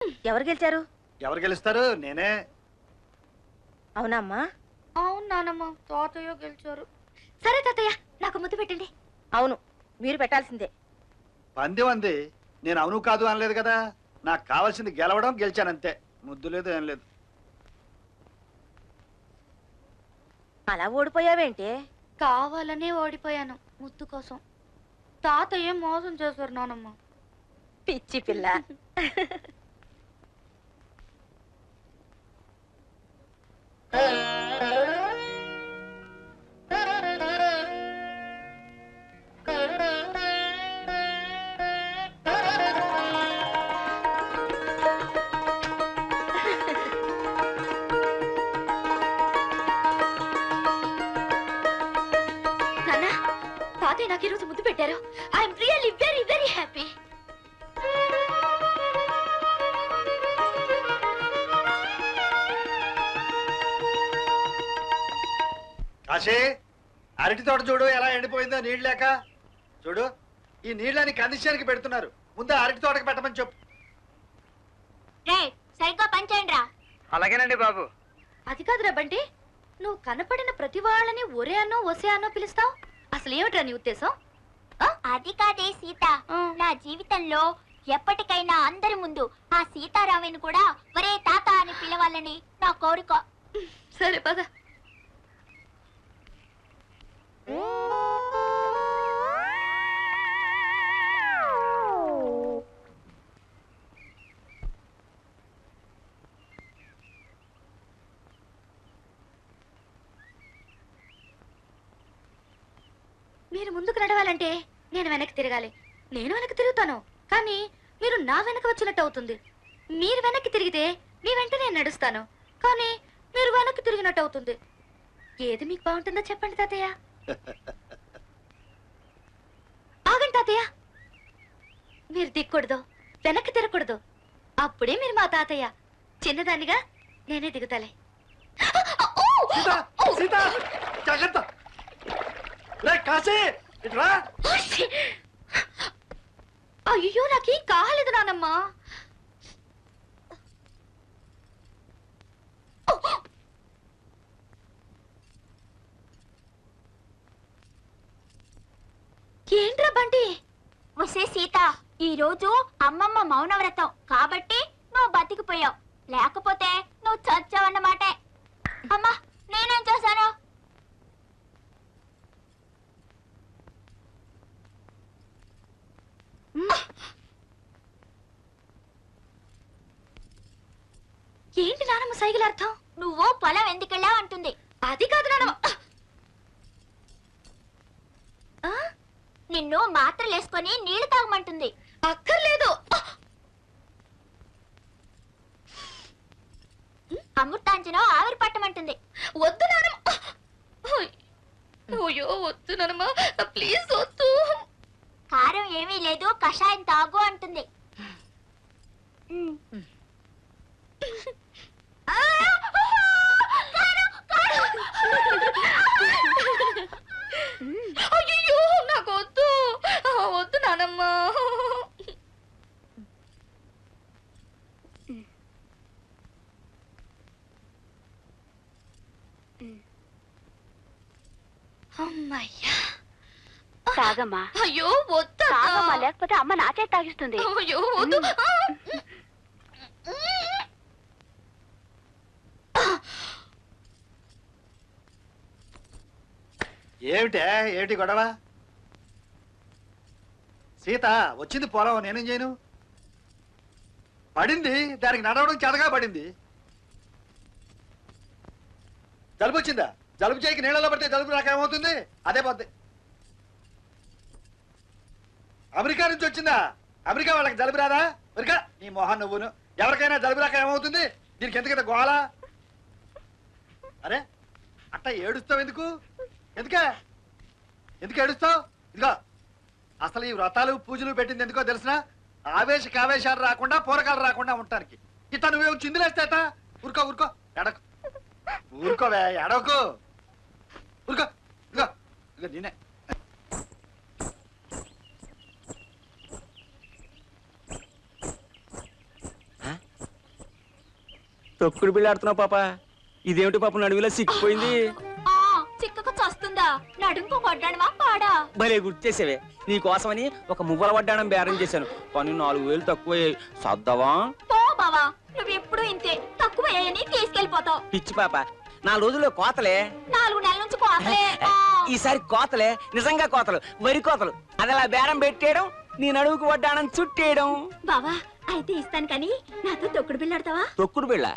ఎవరు గెలిచారు? ఎవరు గెలుస్తారు? నేనే. అవునమ్మా. అవును నానమ్మ, తాతయ్య గెలిచారు. సరే తాతయ్య, నాకు ముద్దు పెట్టండి. అవును, మీరు పెట్టాల్సిందే. పందెం అంది, నేను అవును కాదు అనలేదు కదా. నాకు కావాల్సింది గెలవడం, గెలిచానంతే. ముద్దు లేదు, ఏం లేదు. అలా ఓడిపోయావేంటే? కావాలనే ఓడిపోయాను ముద్దు కోసం. తాతయ్య మోసం చేశారు నానమ్మ. పిచ్చి పిల్ల. నాన్న, తాతయ్య నాకు ఈరోజు ముద్దు పెట్టారు. I'm really very very happy. Kashi, అరటి తోట చూడు ఎలా ఎండిపోయిందో నీళ్ళు లేక. చూడు, ఈ నీళ్ళని కందిశానికి పెడుతున్నారు. ముందు అరటి తోటకి పెట్టమని చెప్పు. సరిగ్గా పనిచేయండి రా. అలాగేనండి బాబు. అది కాదురా బంటి, నువ్వు కనపడిన ప్రతి వాళ్ళని ఒరే అన్నో ఒసే అన్నో పిలుస్తావు. అసలు ఏమిట్రా నీ ఉద్దేశం? అది కాదే సీత, నా జీవితంలో ఎప్పటికైనా అందరి ముందు ఆ సీతారామని కూడా ఒరే తాత అని పిలవాలని నా కోరిక. సరే పద. మీరు ముందుకు నడవాలంటే నేను వెనక్కి తిరగాలి. నేను వెనక్కి తిరుగుతాను, కానీ మీరు నా వెనక వచ్చినట్టు అవుతుంది. మీరు వెనక్కి తిరిగితే మీ వెంట నేను నడుస్తాను, కానీ మీరు వెనక్కి తిరిగినట్టు అవుతుంది. ఏది మీకు బాగుంటుందో చెప్పండి తాతయ్య. ఆగండి తాతయ్య, మీరు దిక్కూడదు, వెనక్కి తిరగకూడదు. అప్పుడే మీరు మా తాతయ్య. చిన్నదానిగా నేనే దిగుతాలే. అయ్యో, నాకేం కాలేదు నానమ్మా. ఏంట్రా బంటి? వసే సీత, ఈ రోజు అమ్మమ్మ మౌనవ్రతం కాబట్టి నువ్వు బతికిపోయావు. లేకపోతే నువ్వు చచ్చావన్నమాటే. అమ్మా, నేనేం చేశాను? ఏంటి నానమ్మ సైకిల్ అర్థం? నువ్వు పొలం ఎందుకెళ్ళావు అంటుంది. అది కాదు నానమ్మ. నిన్ను మాత్రలు వేసుకొని నీళ్లు తాగమంటుంది. అక్కర్లేదు. అమృతాంజనం ఆవిరి పట్టమంటుంది. వద్దు నానమ్మ. అయ్యో వద్దు నానమ్మ, ప్లీజ్ వద్దు. కారం ఏమీ లేదు, కషాయం తాగు అంటుంది. అయ్యో నాకు వద్దు, వద్దు నానమ్మ. అమ్మయ్యా, తాగమ్మా. అయ్యో వద్దు, లేకపోతే అమ్మ నా చేతి తాగిస్తుంది. అయ్యో వద్దు. ఏమిటే, ఏమిటి గొడవ? సీత వచ్చింది పొలం, నేనేం చేయను? పడింది, దానికి నడవడం చేతగా పడింది. జలుబు వచ్చిందా? జలుబు చేయకి నీళ్ళలో పడితే జలుబు రాక ఏమవుతుంది? అదే పోద్ది. అమెరికా నుంచి వచ్చిందా? అమెరికా వాళ్ళకి జలుబు రాదా? అమెరికా నీ మొహన్ నువ్వును. ఎవరికైనా జలుబు రాక ఏమవుతుంది? దీనికి ఎందుకంత గోళ? అరే అట్ట ఏడుస్తావు ఎందుకు? ఎందుకు ఏడుస్తావు? ఇదిగో, అసలు ఈ వ్రతాలు పూజలు పెట్టింది ఎందుకో తెలిసిన? కావేశాలు రాకుండా, పూరకాలు రాకుండా ఉండటానికి. ఇట్లా నువ్వేమో చిందులేస్తేట. ఊరుకో ఎడకు, ఊరుకోవే, ఎడకు, ఊరుకో. ఇదిగో ఇదిగో నేనే. తొక్కుడు బిళ్ళ ఆడుతున్నావు పాప. ఇదేమిటి పాప నడువిలో సిక్కిపోయింది? ఆ చిక్కకు చస్తుందా? నడుంకు కొట్టడమా పాడా? భలే గుర్తు చేసేవే. నీ కోసమని ఒక మువ్వల వడ్డాణం బేరం చేశాను, కానీ 4000 తక్కువ సర్దవా? పో బావా, నువ్వు ఎప్పుడు ఇంతే. తక్కువ అని తీసుకెళ్లిపోతావు. పిచ్చి పాప, 4 రోజుల్లో కోతలే. 4 నెలల నుంచి కోతలే. ఈసారి కోతలే, నిజంగా కోతలు, వరి కోతలు. అది అలా బేరం పెట్టేయడం, నీ నడువుకు వడ్డాణం చుట్టేయడం. బావా అయితే ఇస్తాను కానీ నాతో తొక్కుడు బిళ్ళాడతావా? తొక్కుడు బిళ్ళ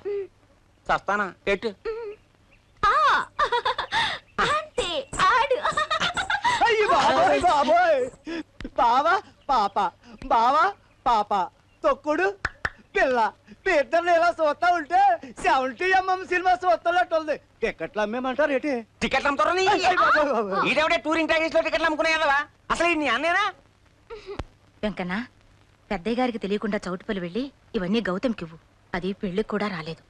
చస్తానా? ఎట్టు ఆ, అంతే ఆడు. అయ్యి బాబోయ్ బాబోయ్. బావా పాప, బావా పాప, తొక్కుడు పిల్ల. మీ ఇద్దరు ఇలా చూస్తా ఉంటే 70mm సినిమా చూస్తున్నట్టు ఉంది. టికెట్లు అమ్మేమంటారు ఏంటి? టికెట్లు అమ్ముతారా? ఈడెవడే టూరింగ్ ప్యాకేజ్ లో టికెట్లు అమ్ముకునేవా? అసలు నీ అన్నేనా? వెంకన్న, పెద్దయ్య గారికి తెలియకుండా చౌటుపల్లి వెళ్ళి ఇవన్నీ గౌతమ్కివ్వు. అది పెళ్లికి కూడా రాలేదు.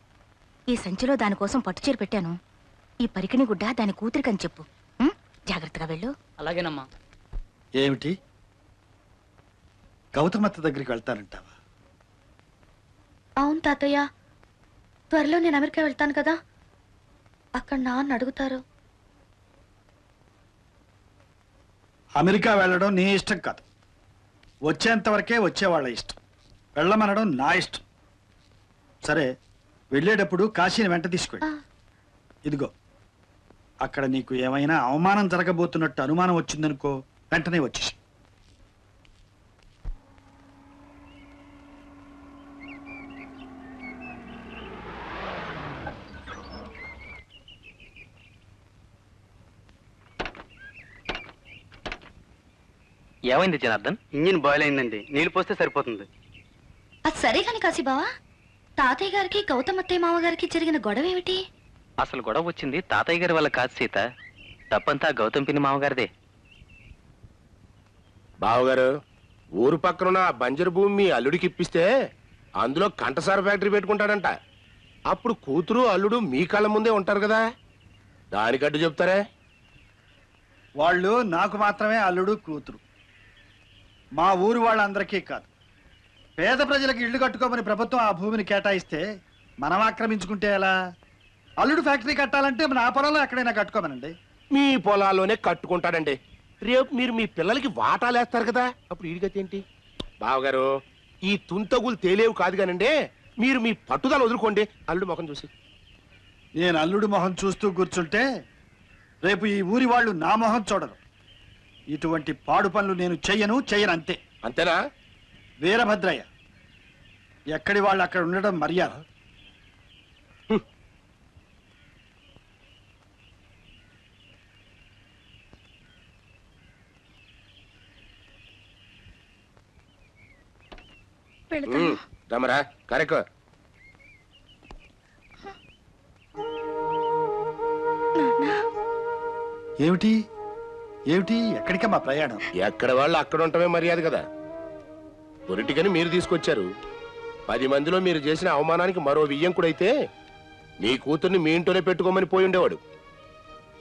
ఈ సంచిలో దానికోసం పట్టుచీర పెట్టాను. ఈ పరికిణి గుడ్డ దాని కూతురికని చెప్పు. ఉం? జాగ్రత్తగా వెళ్ళు. అలాగేనమ్మా. ఏమిటి, గౌతమత్త దగ్గరికి వెళ్తానంటావా? అవును తాతయ్య, త్వరలో నేను అమెరికా వెళ్తాను కదా, అక్కడ నాన్న అడుగుతారు. అమెరికా వెళ్ళడం నీ ఇష్టం కాదు, వచ్చేంత వరకే వచ్చేవాళ్ళ ఇష్టం. వెళ్ళమనడం నా ఇష్టం. సరే, వెళ్ళేటప్పుడు కాశీని వెంట తీసుకెళ్ళి. ఇదిగో, అక్కడ నీకు ఏమైనా అవమానం జరగబోతున్నట్టు అనుమానం వచ్చిందనుకో, వెంటనే వచ్చేసి. ఏమైంది జనార్దన్? ఇంజిన్ బాయిల్ అయిందండి, నీళ్లు పోస్తే సరిపోతుంది. అది సరే కాని కాశీ బావా, తాతయ్య గారికి గౌతమత్తయ్య మామగారికి జరిగిన గొడవ ఏమిటి? అసలు గొడవ వచ్చింది తాతయ్య గారి వల్ల కాదు సీత, తప్పంతా గౌతమ్ పిన్ని మామగారిదే. బావగారు, ఊరు పక్కనున్న ఆ బంజరు భూమి మీ అల్లుడికి ఇప్పిస్తే అందులో కంటసార ఫ్యాక్టరీ పెట్టుకుంటాడంట. అప్పుడు కూతురు అల్లుడు మీ కళ్ళ ముందే ఉంటారు కదా, దానికడ్డు చెప్తారే? వాళ్ళు నాకు మాత్రమే అల్లుడు కూతురు, మా ఊరు వాళ్ళందరికీ కాదు. పేద ప్రజలకు ఇళ్లు కట్టుకోమని ప్రభుత్వం ఆ భూమిని కేటాయిస్తే మనం ఆక్రమించుకుంటే ఎలా? అల్లుడు ఫ్యాక్టరీ కట్టాలంటే మన ఆ పొలంలో ఎక్కడైనా కట్టుకోమనండి. మీ పొలాల్లోనే కట్టుకుంటాడండి. రేపు మీరు మీ పిల్లలకి వాటాలేస్తారు కదా, అప్పుడు ఈడిగతి ఏంటి? బావగారు, ఈ తుంతగులు తేలేవు కాదు కానండి, మీరు మీ పట్టుదల వదులుకోండి. అల్లుడు ముఖం చూసి. నేను అల్లుడు మొహం చూస్తూ కూర్చుంటే రేపు ఈ ఊరి వాళ్ళు నా మొహం చూడరు. ఇటువంటి పాడు పనులు నేను చెయ్యను అంతే. అంతేనా? వీరభద్రయ్య, ఎక్కడి వాళ్ళు అక్కడ ఉండడం మర్యాద. రమరా కరెక్ట్. ఏమిటి ఏమిటి ఎక్కడికమ్మా ప్రయాణం? ఎక్కడ వాళ్ళు అక్కడ ఉండటమే మర్యాద కదా. పొలిటికని మీరు తీసుకొచ్చారు. 10 మందిలో మీరు చేసిన అవమానానికి మరో వియ్యంకుడైతే మీ కూతుర్ని మీ ఇంట్లోనే పెట్టుకోమని పోయి ఉండేవాడు.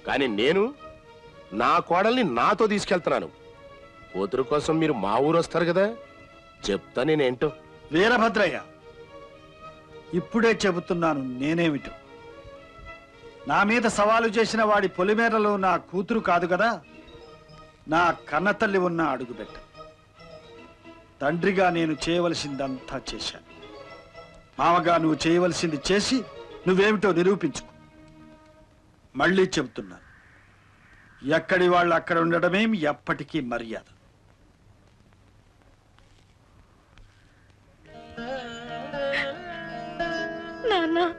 కానీ నేను నా కోడల్ని నాతో తీసుకెళ్తున్నాను. కూతురు కోసం మీరు మా ఊరు వస్తారు కదా, చెప్తా నేనేంటో. వీరభద్రయ్య, ఇప్పుడే చెబుతున్నాను నేనేమిటో. నా మీద సవాలు చేసిన వాడి పొలిమేరలో నా కూతురు కాదు కదా, నా కన్నతల్లి ఉన్న అడుగుబెట్ట. తండ్రిగా నేను చేయవలసిందంతా చేశాను. మామగా నువ్వు చేయవలసింది చేసి నువ్వేమిటో నిరూపించుకో. మళ్ళీ చెబుతున్నాను, ఎక్కడి వాళ్ళు అక్కడ ఉండడమేం ఎప్పటికీ మర్యాద.